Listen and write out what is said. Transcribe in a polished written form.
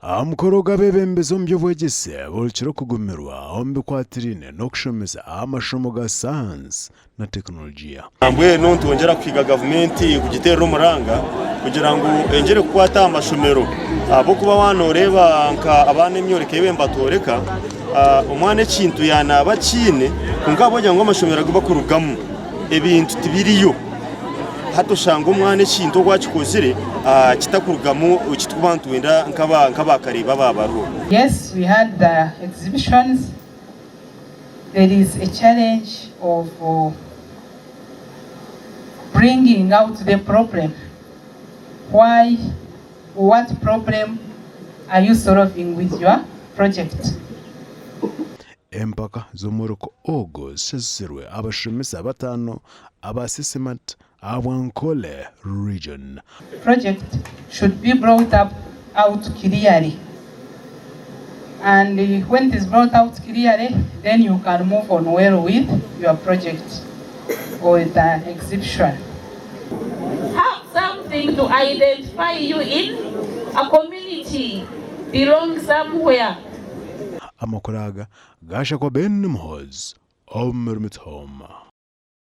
Amukoro gabebembezo mbyobwegese bolchiro kugumirwa ombi kwatirine nokushomeza amashomo ga science na teknolojia. Ambwe no ntongera kwiga government ku gitero muranga kugira ngo engere kwata amashomero abo kuba wanoreba nka abana imyoreke bembatoreka umwana kintu yana bakine kungabojya ngo amashomero agomba kurugamu ebintu tibiriyo hato shanga umwana kintu gwakikozire kitakurugamu ukitwabantu wenda nkaba kariba babaro. Yes, we had the exhibitions. There is a challenge of bringing out the problem. Why, what problem are you solving with your project? Empaka zomoroko ogo sesirwe abashemesa batano abasisemat Agacencwire region. Project should be brought out clearly. And when it is brought out clearly, then you can move on well with your project or the exhibition. Have something to identify you in a community, belong somewhere. Amakoraga gasha kwa Ben Mitooma.